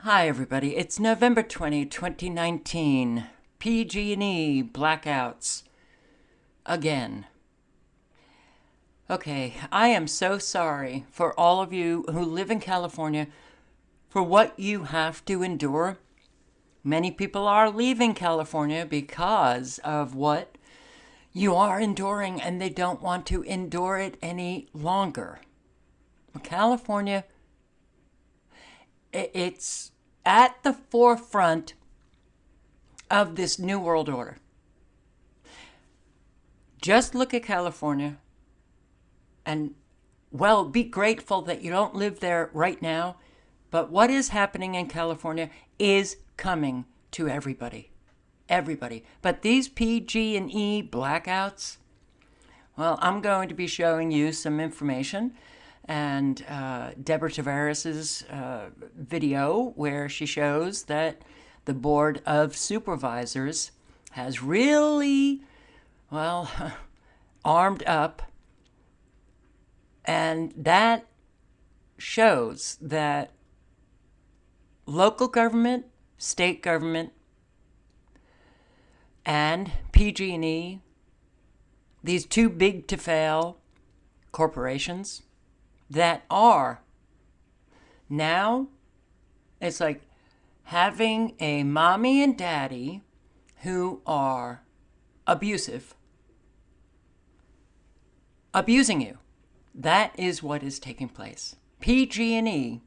Hi everybody, it's November 2019. PG&E Blackouts. Again. Okay, I am so sorry for all of you who live in California for what you have to endure. Many people are leaving California because of what you are enduring, and they don't want to endure it any longer. California, it's at the forefront of this new world order. Just look at California and, well, be grateful that you don't live there right now. But what is happening in California is coming to everybody. Everybody. But these PG&E blackouts, well, I'm going to be showing you some information. And Deborah Tavares's video where she shows that the Board of Supervisors has really, well, armed up. And that shows that local government, state government, and PG&E, these too big to fail corporations that are now, it's like having a mommy and daddy who are abusive, abusing you. That is what is taking place. PG&E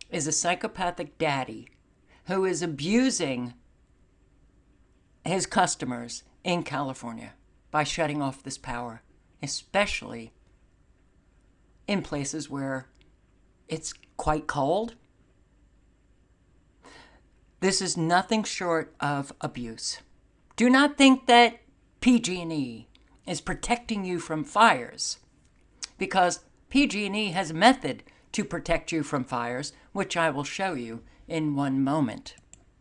is a psychopathic daddy who is abusing his customers in California by shutting off this power, especially in places where it's quite cold. This is nothing short of abuse. Do not think that PG&E is protecting you from fires, because PG&E has a method to protect you from fires, which I will show you in one moment.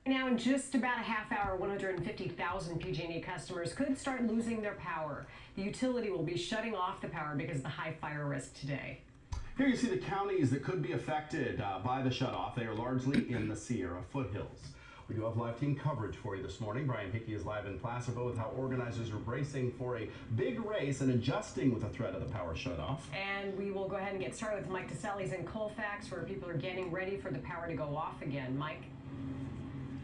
Now, in just about a half hour, 150,000 PG&E customers could start losing their power. The utility will be shutting off the power because of the high fire risk today. Here you see the counties that could be affected by the shutoff. They are largely in the Sierra foothills. We do have live team coverage for you this morning. Brian Hickey is live in Placerville with how organizers are bracing for a big race and adjusting with the threat of the power shutoff. And we will go ahead and get started with Mike DeSalli's in Colfax, where people are getting ready for the power to go off again. Mike?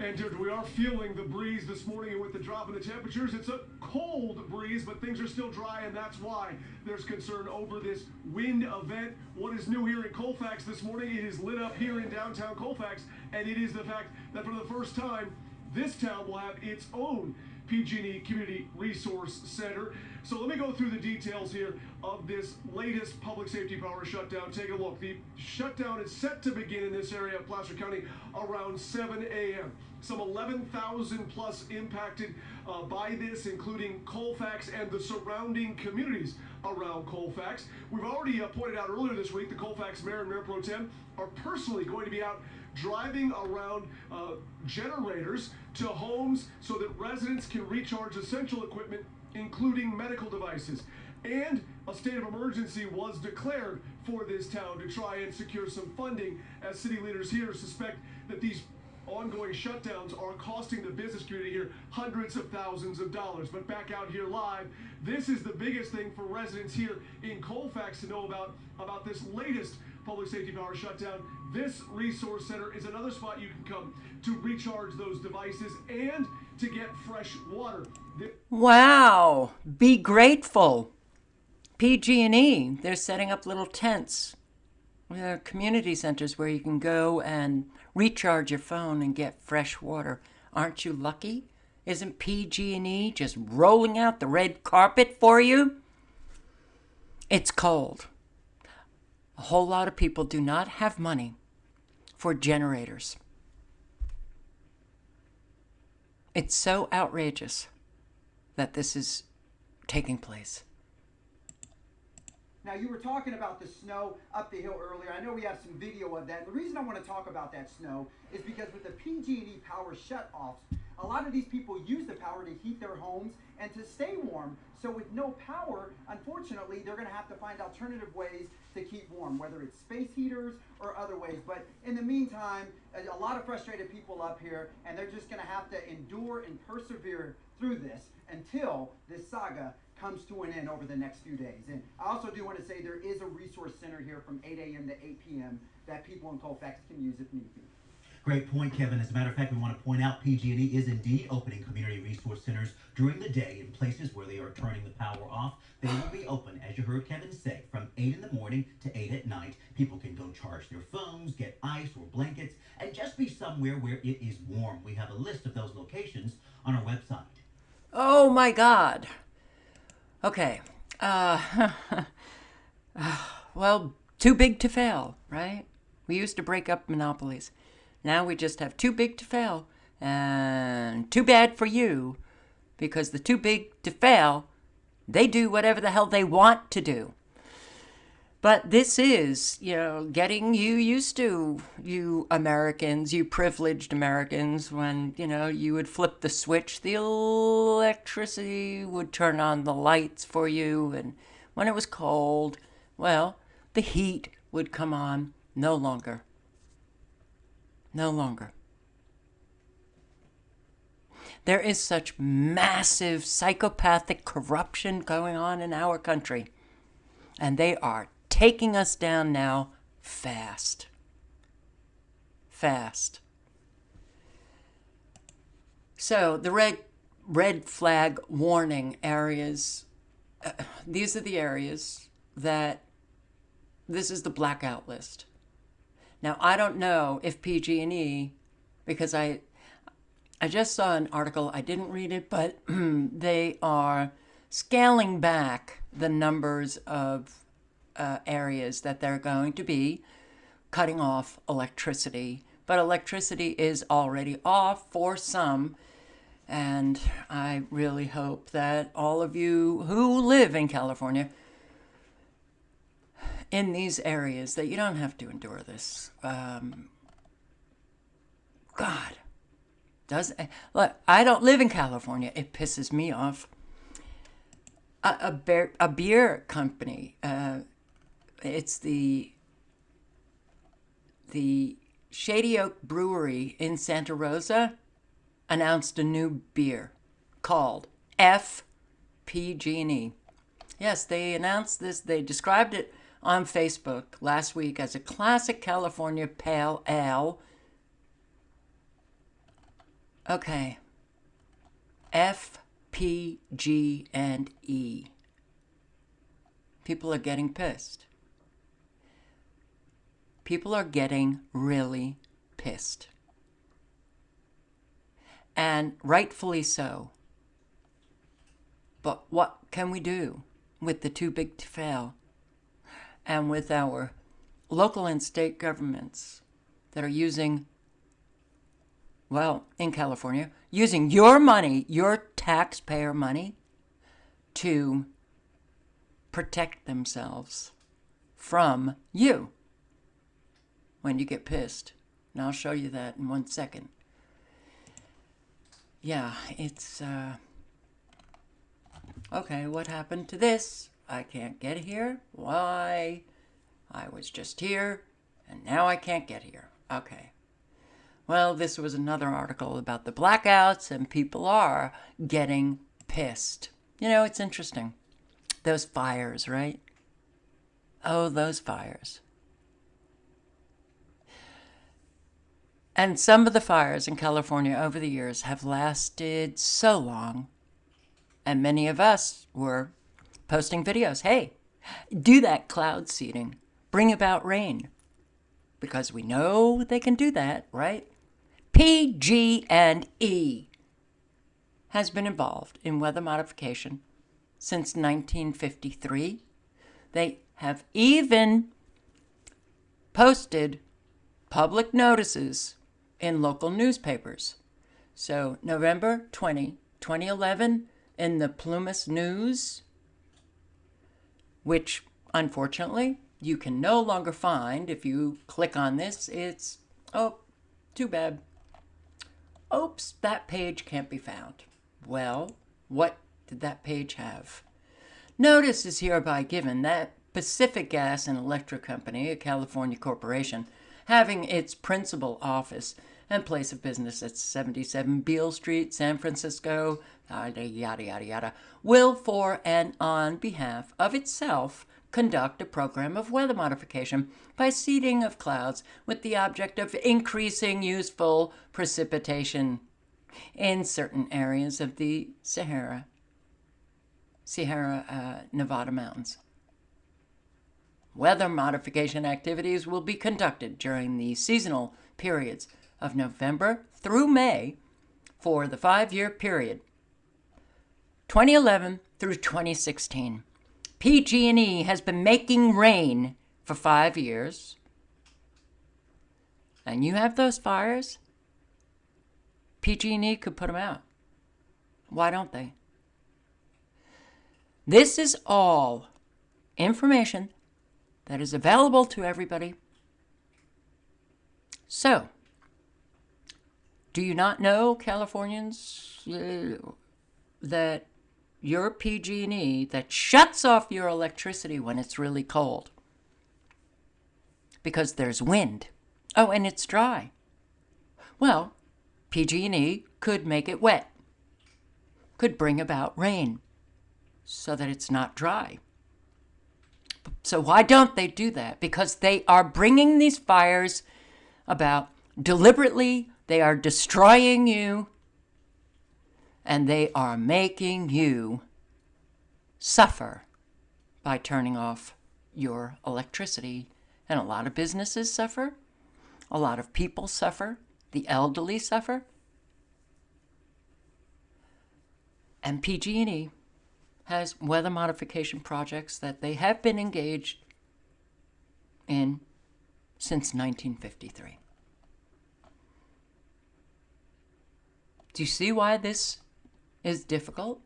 And we are feeling the breeze this morning, and with the drop in the temperatures, it's a cold breeze, but things are still dry, and that's why there's concern over this wind event. What is new here in Colfax this morning? It is lit up here in downtown Colfax, and it is the fact that for the first time, this town will have its own PG&E Community Resource Center. So let me go through the details here of this latest public safety power shutdown. Take a look. The shutdown is set to begin in this area of Placer County around 7 a.m. Some 11,000 plus impacted by this, including Colfax and the surrounding communities around Colfax. We've already pointed out earlier this week the Colfax Mayor and Mayor Pro Tem are personally going to be out driving around generators to homes so that residents can recharge essential equipment, including medical devices. And a state of emergency was declared for this town to try and secure some funding, as city leaders here suspect that these ongoing shutdowns are costing the business community here hundreds of thousands of dollars. But back out here live, this is the biggest thing for residents here in Colfax to know about this latest public safety power shutdown. This resource center is another spot you can come to recharge those devices and to get fresh water. Wow, be grateful. PG&E, they're setting up little tents. There are community centers where you can go and recharge your phone and get fresh water. Aren't you lucky? Isn't PG&E just rolling out the red carpet for you? It's cold. A whole lot of people do not have money for generators. It's so outrageous that this is taking place. Now, you were talking about the snow up the hill earlier. I know we have some video of that. The reason I want to talk about that snow is because with the PG&E power shutoffs, a lot of these people use the power to heat their homes and to stay warm. So with no power, unfortunately, they're going to have to find alternative ways to keep warm, whether it's space heaters or other ways. But in the meantime, a lot of frustrated people up here, and they're just going to have to endure and persevere through this until this saga comes to an end over the next few days. And I also do want to say there is a resource center here from 8 a.m. to 8 p.m. that people in Colfax can use if need be. Great point, Kevin. As a matter of fact, we want to point out PG&E is indeed opening community resource centers during the day in places where they are turning the power off. They will be open, as you heard Kevin say, from 8 in the morning to 8 at night. People can go charge their phones, get ice or blankets, and just be somewhere where it is warm. We have a list of those locations on our website. Oh my God. Okay. Well, too big to fail, right? We used to break up monopolies. Now we just have too big to fail, and too bad for you, because the too big to fail, they do whatever the hell they want to do. But this is, getting you used to, you Americans, you privileged Americans, when, you would flip the switch, the electricity would turn on the lights for you, and when it was cold, well, the heat would come on. No longer. No longer. There is such massive psychopathic corruption going on in our country. And they are taking us down now fast. Fast. So the red flag warning areas, these are the areas that, this is the blackout list. Now, I don't know if PG&E, because I just saw an article, I didn't read it, but they are scaling back the numbers of areas that they're going to be cutting off electricity. But electricity is already off for some, and I really hope that all of you who live in California, in these areas, that you don't have to endure this. God. Look, I don't live in California. It pisses me off. A beer company, it's the Shady Oak Brewery in Santa Rosa, announced a new beer called PG&E. Yes, they announced this. They described it on Facebook last week as a classic California pale ale. Okay. PG&E. People are getting pissed. People are getting really pissed. And rightfully so. But what can we do with the too big to fail? And with our local and state governments that are using, well, in California, using your money, your taxpayer money, to protect themselves from you when you get pissed. And I'll show you that in 1 second. Yeah, it's, okay, what happened to this? I can't get here. Why? I was just here, and now I can't get here. Okay. Well, this was another article about the blackouts, and people are getting pissed. It's interesting. Those fires, right? Oh, those fires. And some of the fires in California over the years have lasted so long, and many of us were posting videos. Hey, do that cloud seeding. Bring about rain. Because we know they can do that, right? PG&E has been involved in weather modification since 1953. They have even posted public notices in local newspapers. So November 20, 2011, in the Plumas News, which, unfortunately, you can no longer find if you click on this. It's, oh, too bad. Oops, that page can't be found. Well, what did that page have? Notice is hereby given that Pacific Gas and Electric Company, a California corporation, having its principal office and place of business at 77 Beale Street, San Francisco, yada, yada, yada, will for and on behalf of itself conduct a program of weather modification by seeding of clouds with the object of increasing useful precipitation in certain areas of the Sierra Nevada mountains. Weather modification activities will be conducted during the seasonal periods of November through May for the 5-year period 2011 through 2016. PG&E has been making rain for 5 years. And you have those fires? PG&E could put them out. Why don't they? This is all information that is available to everybody. So, do you not know, Californians, that your PG&E that shuts off your electricity when it's really cold because there's wind? Oh, and it's dry. Well, PG&E could make it wet, could bring about rain so that it's not dry. So why don't they do that? Because they are bringing these fires about deliberately. They are destroying you, and they are making you suffer by turning off your electricity. And a lot of businesses suffer. A lot of people suffer. The elderly suffer. And PG&E has weather modification projects that they have been engaged in since 1953. Do you see why this is difficult?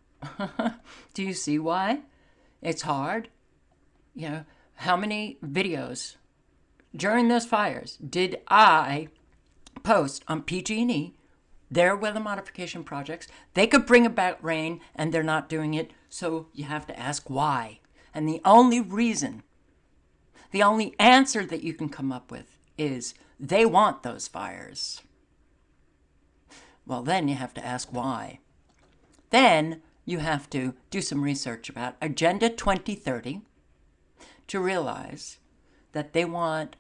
Do you see why it's hard? You know, how many videos during those fires did I post on PG&E, their weather modification projects? They could bring about rain, and they're not doing it, so you have to ask why. And the only reason, the only answer that you can come up with is they want those fires. Well, then you have to ask why. Then you have to do some research about Agenda 2030 to realize that they want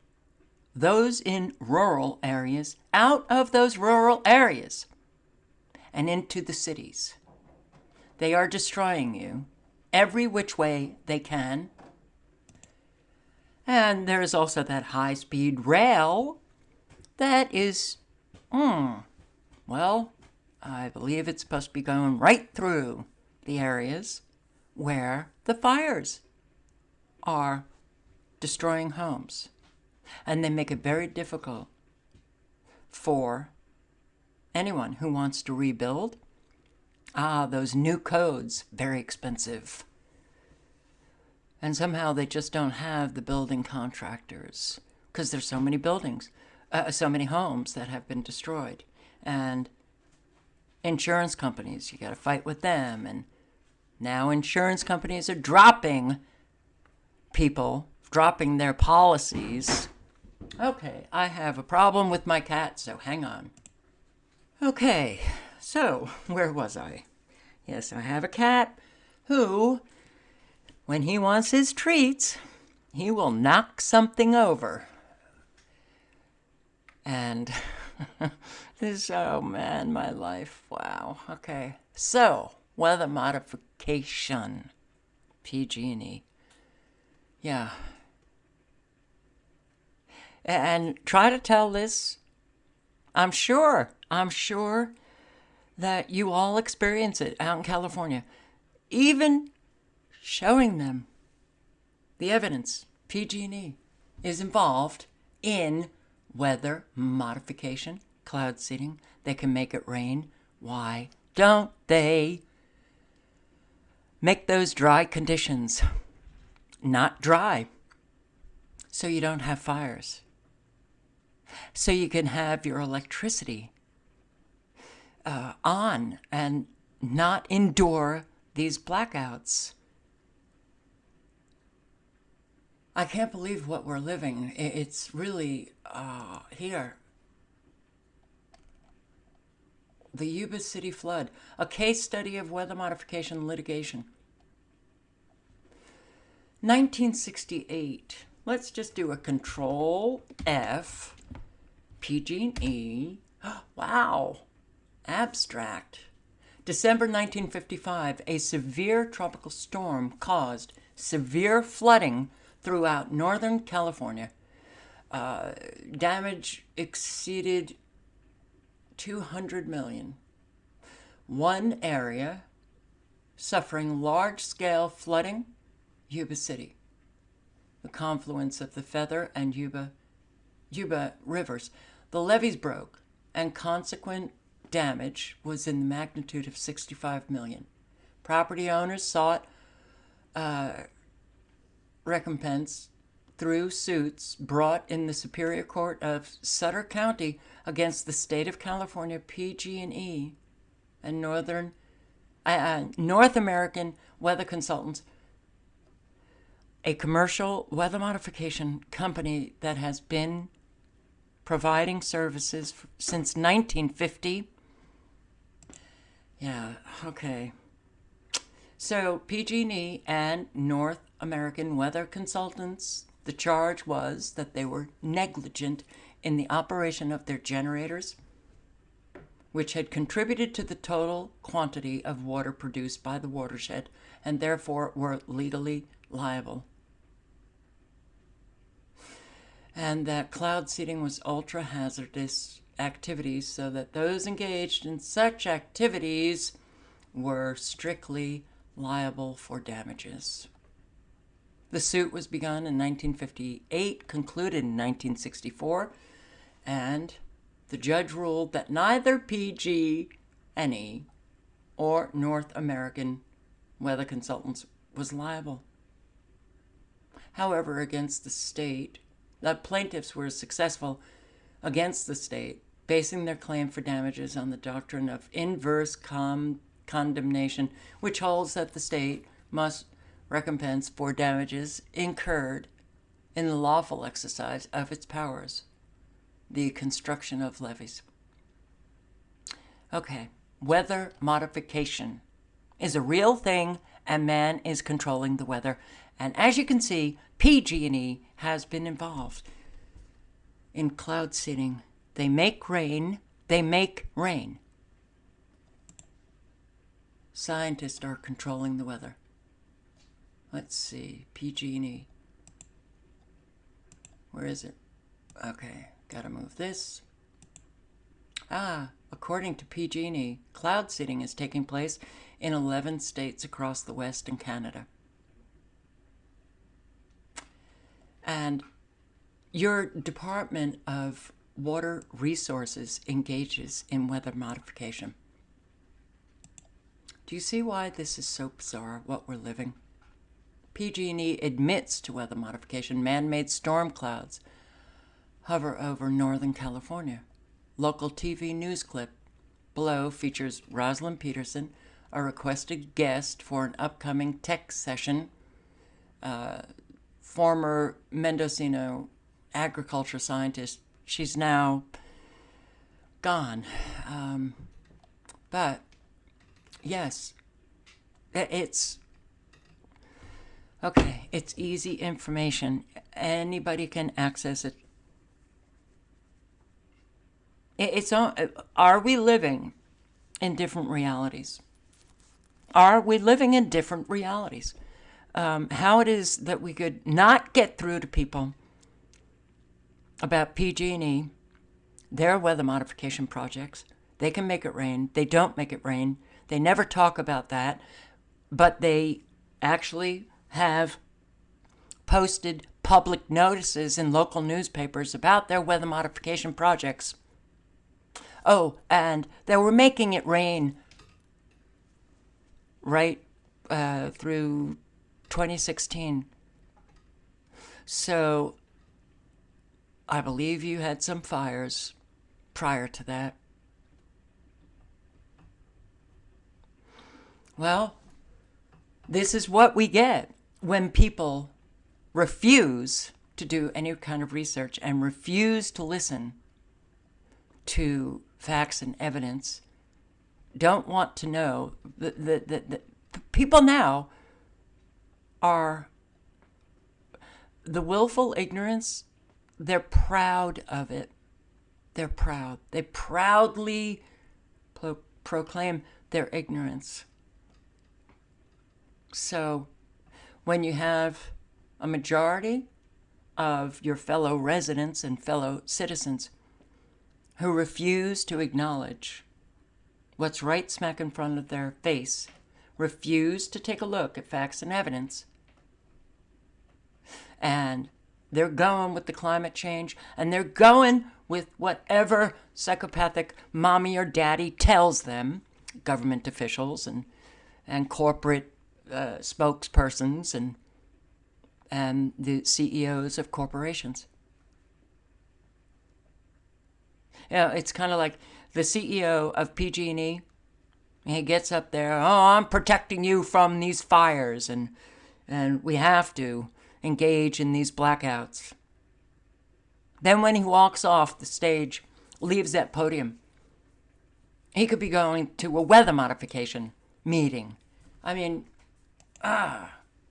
those in rural areas out of those rural areas and into the cities. They are destroying you every which way they can. And there is also that high-speed rail that is, well, I believe it's supposed to be going right through the areas where the fires are destroying homes. And they make it very difficult for anyone who wants to rebuild. Those new codes, very expensive. And somehow they just don't have the building contractors because there's so many buildings, so many homes that have been destroyed. And insurance companies, you got to fight with them. And now insurance companies are dropping their policies. Okay, I have a problem with my cat, so hang on. Okay, so where was I? Yes, I have a cat who, when he wants his treats, he will knock something over. And this, oh man, my life, wow. Okay, so weather modification, PG&E. Yeah. And try to tell this. I'm sure that you all experience it out in California. Even showing them the evidence PG&E is involved in weather modification, cloud seeding. They can make it rain. Why don't they make those dry conditions not dry so you don't have fires? So you can have your electricity on and not endure these blackouts. I can't believe what we're living. It's really here. The Yuba City flood, a case study of weather modification litigation. 1968. Let's just do a Control F. PG&E. Wow. Abstract. December 1955, a severe tropical storm caused severe flooding throughout Northern California. Damage exceeded 200 million. One area suffering large-scale flooding, Yuba City. The confluence of the Feather and Yuba rivers. The levees broke, and consequent damage was in the magnitude of 65 million. Property owners sought recompense through suits brought in the Superior Court of Sutter County against the state of California, PG&E, and North American Weather Consultants, a commercial weather modification company that has been providing services since 1950. Yeah, okay. So PG&E and North American Weather Consultants, the charge was that they were negligent in the operation of their generators, which had contributed to the total quantity of water produced by the watershed, and therefore were legally liable. And that cloud seeding was ultra-hazardous activities, so that those engaged in such activities were strictly liable for damages. The suit was begun in 1958, concluded in 1964, and the judge ruled that neither PG&E or North American Weather Consultants was liable. However, against the state, the plaintiffs were successful against the state, basing their claim for damages on the doctrine of inverse condemnation, which holds that the state must recompense for damages incurred in the lawful exercise of its powers, the construction of levees. Okay, weather modification is a real thing, and man is controlling the weather. And as you can see, PG&E has been involved in cloud seeding. They make rain. They make rain. Scientists are controlling the weather. Let's see, PG&E. Where is it? Okay, gotta move this. According to PG&E, cloud seeding is taking place in 11 states across the West and Canada. And your Department of Water Resources engages in weather modification. Do you see why this is so bizarre, what we're living? PG&E admits to weather modification. Man-made storm clouds hover over Northern California. Local TV news clip below features Rosalind Peterson, a requested guest for an upcoming tech session. Former Mendocino agriculture scientist. She's now gone. But, yes, it's... Okay, it's easy information. Anybody can access it. Are we living in different realities? Are we living in different realities? How it is that we could not get through to people about PG&E, their weather modification projects. They can make it rain. They don't make it rain. They never talk about that, but they actually have posted public notices in local newspapers about their weather modification projects. Oh, and they were making it rain right through 2016. So I believe you had some fires prior to that. Well, this is what we get when people refuse to do any kind of research and refuse to listen to facts and evidence, don't want to know. The people now are the willful ignorance. They're proud of it. They're proud. They proudly proclaim their ignorance. So when you have a majority of your fellow residents and fellow citizens who refuse to acknowledge what's right smack in front of their face, refuse to take a look at facts and evidence, and they're going with the climate change, and they're going with whatever psychopathic mommy or daddy tells them, government officials and corporate spokespersons and the CEOs of corporations. You know, it's kind of like the CEO of PG&E. He gets up there, I'm protecting you from these fires, and we have to engage in these blackouts. Then when he walks off the stage, leaves that podium, he could be going to a weather modification meeting. I mean,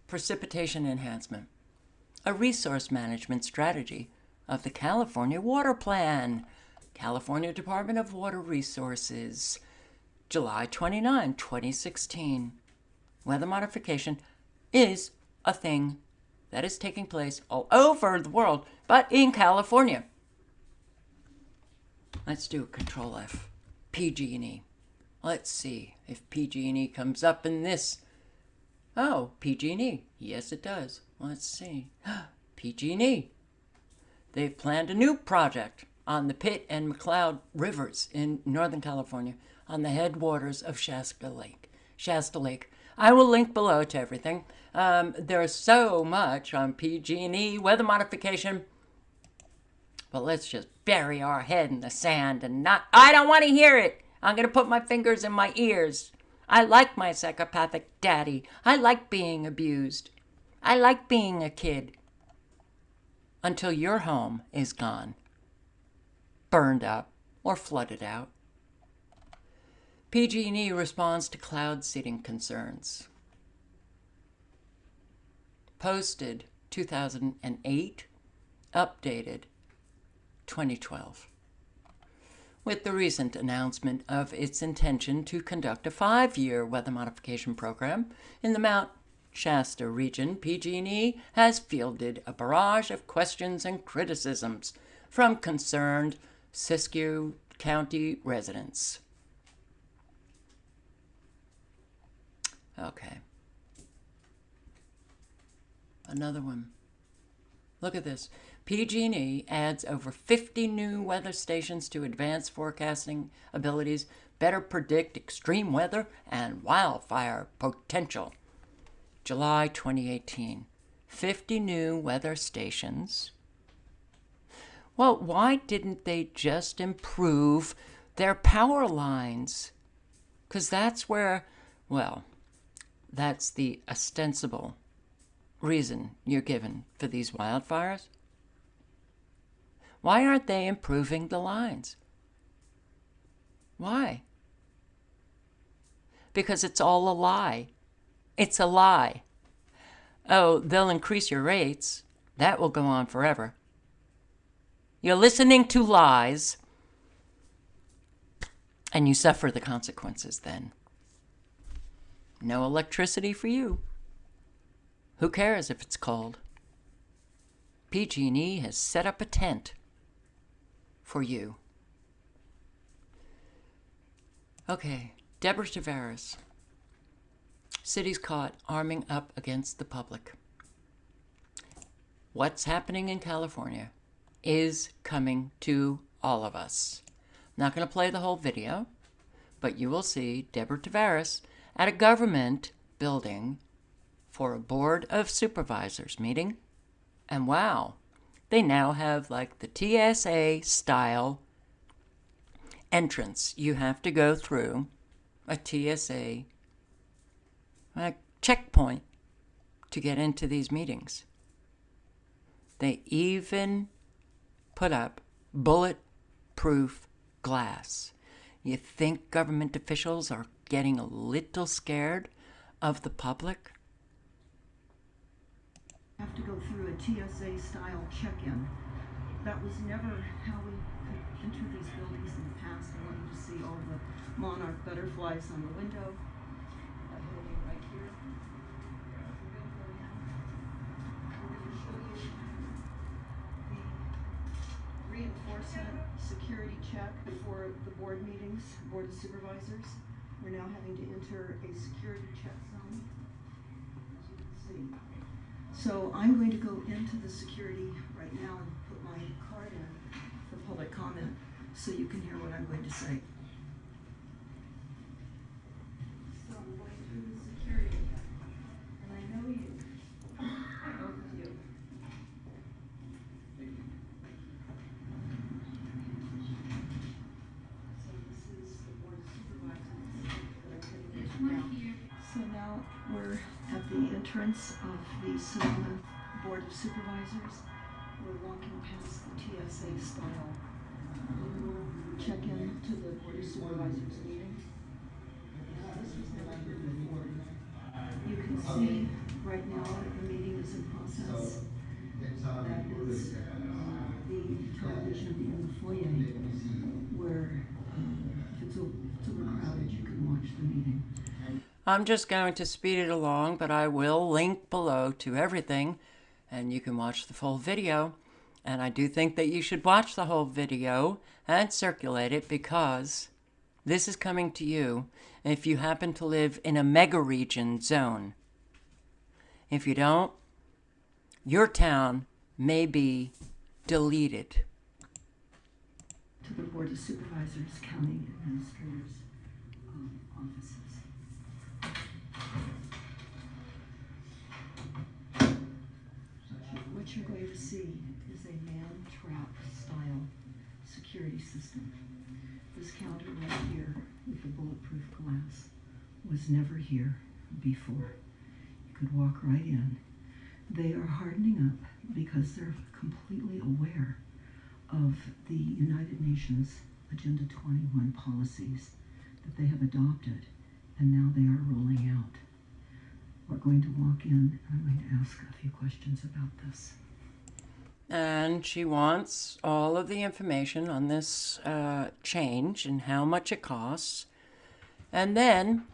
precipitation enhancement, a resource management strategy of the California Water Plan, California Department of Water Resources, July 29, 2016. Weather modification is a thing that is taking place all over the world, but in California. Let's do Control F. PG&E. Let's see if PG&E comes up in this. Oh, PG&E. Yes, it does. Let's see. PG&E. They've planned a new project on the Pitt and McCloud rivers in Northern California on the headwaters of Shasta Lake. I will link below to everything. There's so much on PG&E weather modification, but let's just bury our head in the sand and not. I don't want to hear it. I'm going to put my fingers in my ears. I like my psychopathic daddy. I like being abused. I like being a kid. Until your home is gone, burned up, or flooded out. PG&E responds to cloud seeding concerns. Posted 2008, updated 2012. With the recent announcement of its intention to conduct a 5-year weather modification program in the Mount Shasta region, PG&E has fielded a barrage of questions and criticisms from concerned Siskiyou County residents. Okay. Another one. Look at this. PG&E adds over 50 new weather stations to advance forecasting abilities, better predict extreme weather and wildfire potential. July 2018. 50 new weather stations. Well, why didn't they just improve their power lines? Because that's where, well, that's the ostensible reason you're given for these wildfires. Why aren't they improving the lines? Why? Because it's all a lie. It's a lie. Oh, they'll increase your rates. That will go on forever. You're listening to lies, and you suffer the consequences then. No electricity for you. Who cares if it's cold? PG&E has set up a tent for you. Okay, Deborah Tavares. Cities caught arming up against the public. What's happening in California is coming to all of us. I'm not going to play the whole video, but you will see Deborah Tavares at a government building for a board of supervisors meeting. And wow, they now have like the TSA style entrance. You have to go through a TSA a checkpoint to get into these meetings. They even put up bulletproof glass. You think government officials are getting a little scared of the public? Have to go through a TSA style check-in. That was never how we could enter these buildings in the past. I want you to see all the monarch butterflies on the window. That building right here. We're going to go in. We're going to show you the reinforcement security check before the board meetings, Board of Supervisors. We're now having to enter a security check zone, as you can see. So I'm going to go into the security right now and put my card in for public comment so you can hear what I'm going to say. So I'm going through the security, and I know you, both of you. So this is the Board of Supervisors that I'm getting into now. So now we're at the entrance of the Sonoma Board of Supervisors. We're walking past the TSA style. We will check in to the Board of Supervisors meeting. This was never here before. You can see right now that the meeting is in process. That is the television in the foyer where if it's overcrowded, you can watch the meeting. I'm just going to speed it along, but I will link below to everything, and you can watch the full video. And I do think that you should watch the whole video and circulate it, because this is coming to you if you happen to live in a mega region zone. If you don't, your town may be deleted. To the Board of Supervisors, County Administrators' offices. What you're going to see is a man-trap style security system. This counter right here with the bulletproof glass was never here before. You could walk right in. They are hardening up because they're completely aware of the United Nations Agenda 21 policies that they have adopted, and now they are rolling out. We're going to walk in, and I'm going to ask a few questions about this. And she wants all of the information on this change and how much it costs. And then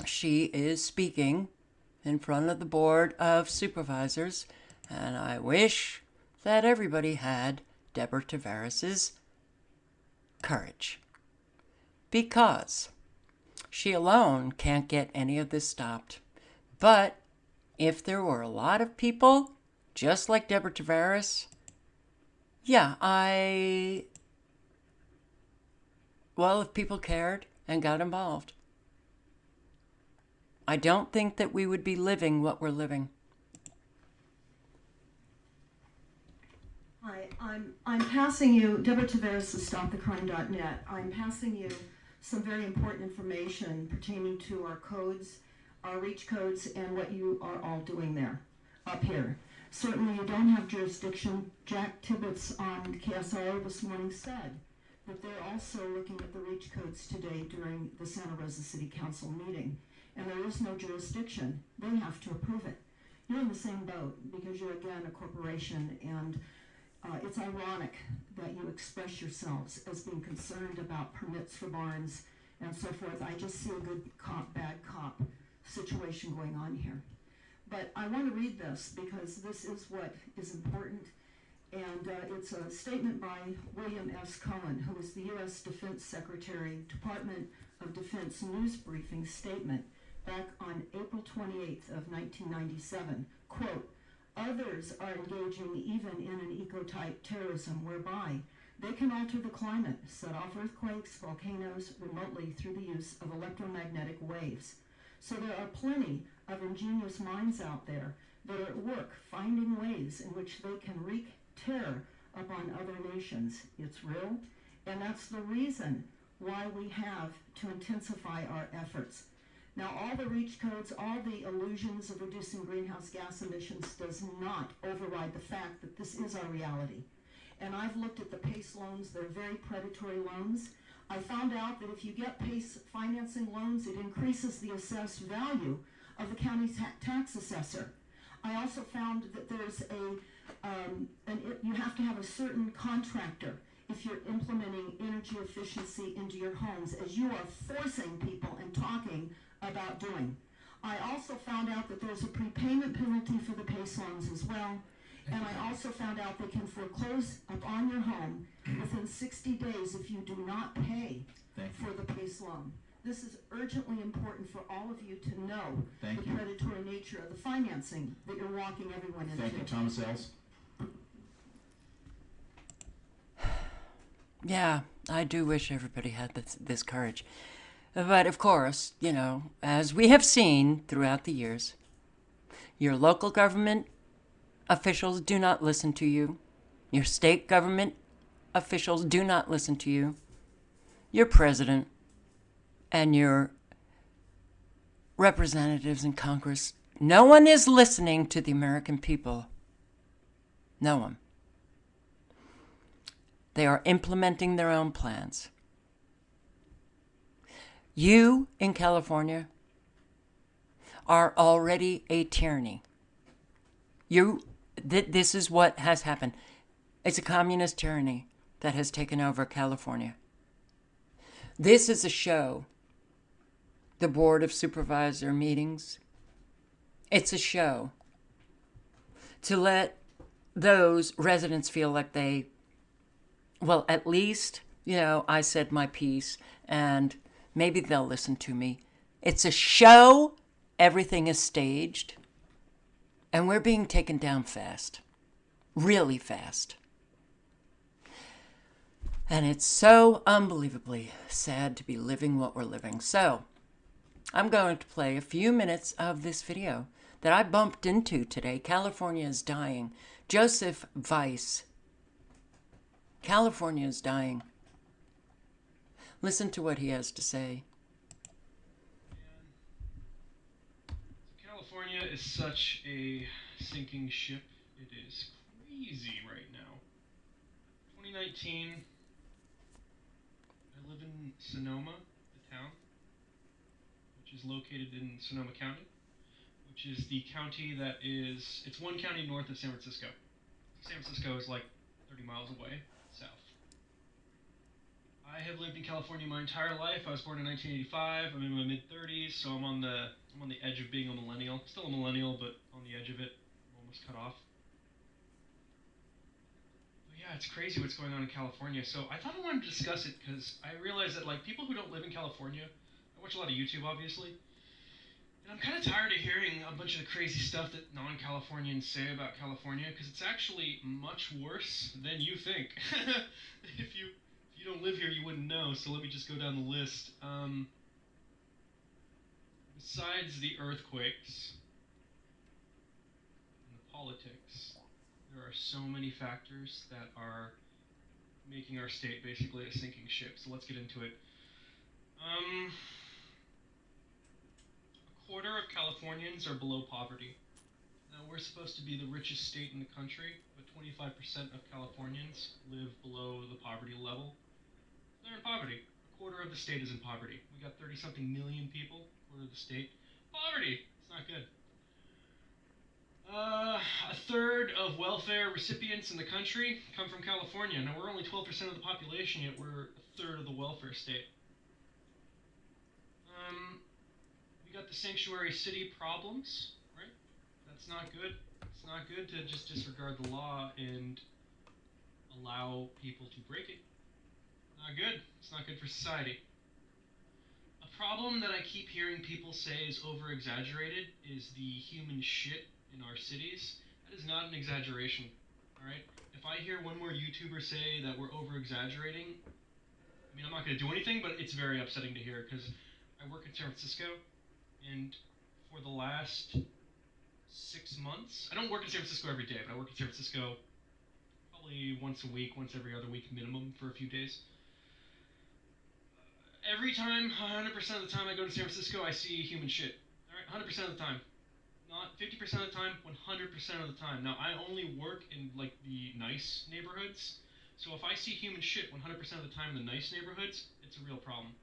she is speaking in front of the Board of Supervisors, and I wish that everybody had Deborah Tavares's courage, because she alone can't get any of this stopped. But if there were a lot of people just like Deborah Tavares, yeah, if people cared and got involved, I don't think that we would be living what we're living. Hi, I'm passing you, Deborah Tavares of StopTheCrime.net. I'm passing you some very important information pertaining to our codes, our reach codes, and what you are all doing there, up here. Certainly you don't have jurisdiction. Jack Tibbetts on KSRO this morning said that they're also looking at the reach codes today during the Santa Rosa City Council meeting, and there is no jurisdiction. They have to approve it. You're in the same boat because you're, again, a corporation, and it's ironic that you express yourselves as being concerned about permits for barns and so forth. I just see a good cop, bad cop situation going on here. But I want to read this because this is what is important, and it's a statement by William S. Cohen, who is the U.S. Defense Secretary, Department of Defense news briefing statement back on April 28th of 1997. Quote, "Others are engaging even in an eco-type terrorism whereby they can alter the climate, set off earthquakes, volcanoes remotely through the use of electromagnetic waves. So there are plenty of ingenious minds out there that are at work finding ways in which they can wreak terror upon other nations. It's real, and that's the reason why we have to intensify our efforts. Now, all the REACH codes, all the illusions of reducing greenhouse gas emissions does not override the fact that this is our reality. And I've looked at the PACE loans. They're very predatory loans. I found out that if you get PACE financing loans, it increases the assessed value of the county tax assessor. I also found that there's you have to have a certain contractor if you're implementing energy efficiency into your homes, as you are forcing people and talking about doing. I also found out that there's a prepayment penalty for the PACE loans as well. And I also found out they can foreclose upon your home within 60 days if you do not pay for the PACE loan. This is urgently important for all of you to know the predatory nature of the financing that you're walking everyone into. Thank you, Thomas Ells. Yeah, I do wish everybody had this courage. But of course, you know, as we have seen throughout the years, your local government officials do not listen to you. Your state government officials do not listen to you. Your president and your representatives in Congress, no one is listening to the American people. No one. They are implementing their own plans. You in California are already a tyranny. This is what has happened. It's a communist tyranny that has taken over California. This is a show. The Board of Supervisor meetings. It's a show to let those residents feel like they, well, at least, you know, I said my piece and maybe they'll listen to me. It's a show. Everything is staged. And we're being taken down fast. Really fast. And it's so unbelievably sad to be living what we're living. So, I'm going to play a few minutes of this video that I bumped into today. California is dying. Joseph Weiss. California is dying. Listen to what he has to say. California is such a sinking ship. It is crazy right now. 2019, I live in Sonoma, the town, which is located in Sonoma County, which is the county that is, it's one county north of San Francisco. San Francisco is like 30 miles away, south. I have lived in California my entire life. I was born in 1985. I'm in my mid-30s, so I'm on the edge of being a millennial. Still a millennial, but on the edge of it. I'm almost cut off. But yeah, it's crazy what's going on in California. So I thought I wanted to discuss it because I realized that like people who don't live in California, I watch a lot of YouTube, obviously, and I'm kind of tired of hearing a bunch of the crazy stuff that non-Californians say about California because it's actually much worse than you think. If you don't live here, you wouldn't know, so let me just go down the list. Besides the earthquakes and the politics, there are so many factors that are making our state basically a sinking ship, so let's get into it. A quarter of Californians are below poverty. Now, we're supposed to be the richest state in the country, but 25% of Californians live below the poverty level. They're in poverty. A quarter of the state is in poverty. We got 30-something million people, a quarter of the state. Poverty! It's not good. A third of welfare recipients in the country come from California. Now, we're only 12% of the population, yet we're a third of the welfare state. We got the sanctuary city problems, right? That's not good. It's not good to just disregard the law and allow people to break it. Not good. It's not good for society. A problem that I keep hearing people say is over-exaggerated is the human shit in our cities. That is not an exaggeration, alright? If I hear one more YouTuber say that we're over-exaggerating, I mean, I'm not going to do anything, but it's very upsetting to hear because I work in San Francisco, and for the last 6 months, I don't work in San Francisco every day, but I work in San Francisco probably once a week, once every other week minimum for a few days. Every time, 100% of the time I go to San Francisco, I see human shit. All right, 100% of the time. Not 50% of the time, 100% of the time. Now, I only work in, like, the nice neighborhoods. So if I see human shit 100% of the time in the nice neighborhoods, it's a real problem.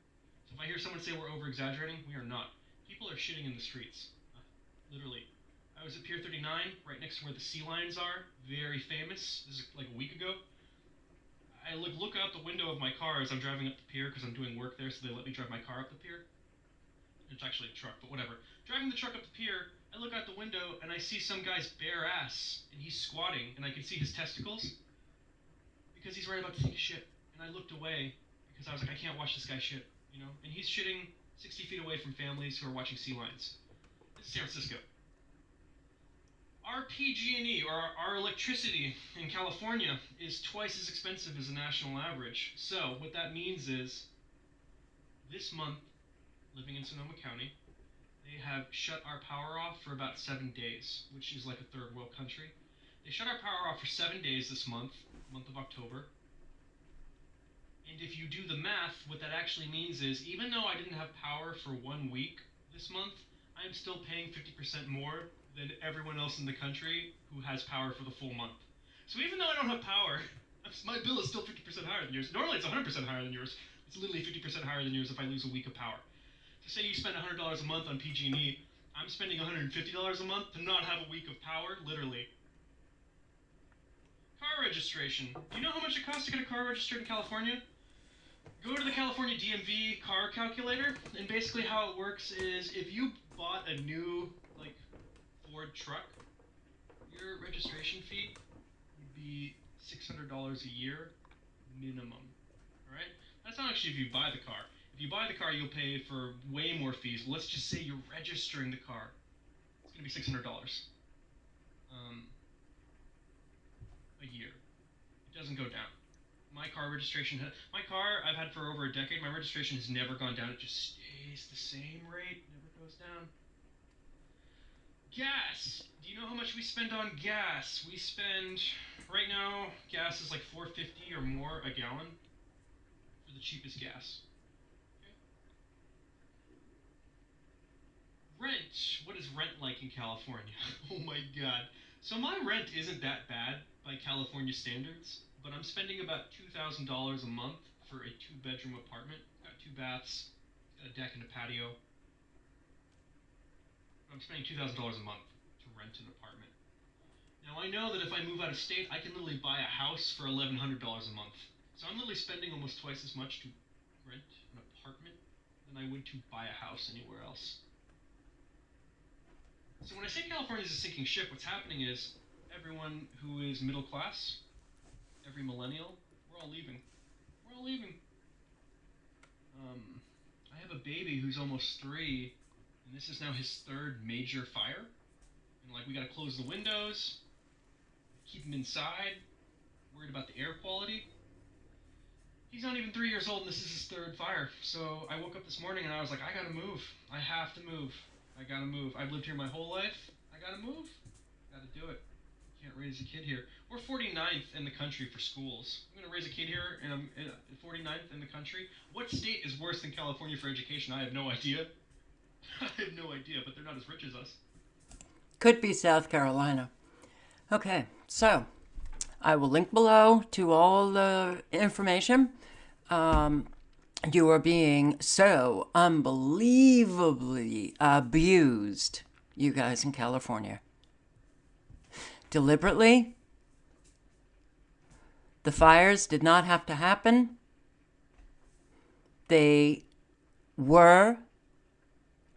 So if I hear someone say we're over-exaggerating, we are not. People are shitting in the streets. Literally. I was at Pier 39, right next to where the sea lions are. Very famous. This is like a week ago. I look out the window of my car as I'm driving up the pier because I'm doing work there, so they let me drive my car up the pier. It's actually a truck, but whatever. Driving the truck up the pier, I look out the window and I see some guy's bare ass, and he's squatting, and I can see his testicles because he's right about to take a shit. And I looked away because I was like, I can't watch this guy shit, you know? And he's shitting 60 feet away from families who are watching sea lions. This is San Francisco. Our PG&E, or our electricity in California, is twice as expensive as the national average. So what that means is, this month, living in Sonoma County, they have shut our power off for about 7 days, which is like a third world country. They shut our power off for 7 days this month of October. And if you do the math, what that actually means is, even though I didn't have power for 1 week this month, I'm still paying 50% more than everyone else in the country who has power for the full month. So even though I don't have power, my bill is still 50% higher than yours. Normally it's 100% higher than yours. It's literally 50% higher than yours if I lose a week of power. So say you spend $100 a month on PG&E, I'm spending $150 a month to not have a week of power, literally. Car registration. Do you know how much it costs to get a car registered in California? Go to the California DMV car calculator, and basically how it works is if you bought a new, like, Ford truck, your registration fee would be $600 a year minimum. Alright? That's not actually if you buy the car. If you buy the car, you'll pay for way more fees. Let's just say you're registering the car. It's going to be $600 a year. It doesn't go down. My car registration, my car I've had for over a decade, my registration has never gone down. It just stays the same rate, never goes down. Gas. Do you know how much we spend on gas? We spend, right now, gas is like $4.50 or more a gallon for the cheapest gas. Okay. Rent. What is rent like in California? Oh my god. So my rent isn't that bad by California standards, but I'm spending about $2,000 a month for a 2-bedroom apartment. Got 2 baths, got a deck and a patio. I'm spending $2,000 a month to rent an apartment. Now I know that if I move out of state, I can literally buy a house for $1,100 a month. So I'm literally spending almost twice as much to rent an apartment than I would to buy a house anywhere else. So when I say California is a sinking ship, what's happening is everyone who is middle class, every millennial, we're all leaving. We're all leaving. I have a baby who's almost 3, and this is now his 3rd major fire. And like, we gotta close the windows, keep him inside, worried about the air quality. He's not even 3 years old, and this is his 3rd fire. So I woke up this morning and I was like, I gotta move. I have to move. I gotta move. I've lived here my whole life. I gotta move. Gotta do it. Can't raise a kid here. We're 49th in the country for schools. I'm gonna raise a kid here, and I'm 49th in the country. What state is worse than California for education? I have no idea. I have no idea, but they're not as rich as us. Could be South Carolina. Okay, so I will link below to all the information. You are being so unbelievably abused, you guys in California. Deliberately. The fires did not have to happen. They were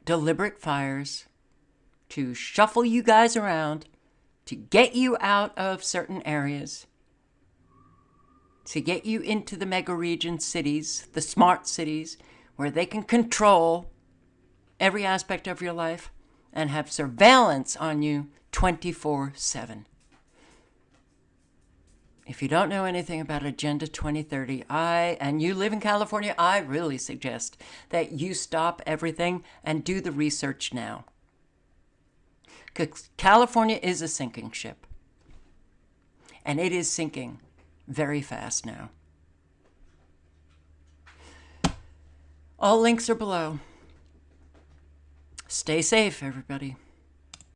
deliberate fires to shuffle you guys around, to get you out of certain areas, to get you into the mega region cities, the smart cities, where they can control every aspect of your life and have surveillance on you 24/7. If you don't know anything about Agenda 2030, and you live in California, I really suggest that you stop everything and do the research now. Because California is a sinking ship. And it is sinking very fast now. All links are below. Stay safe, everybody.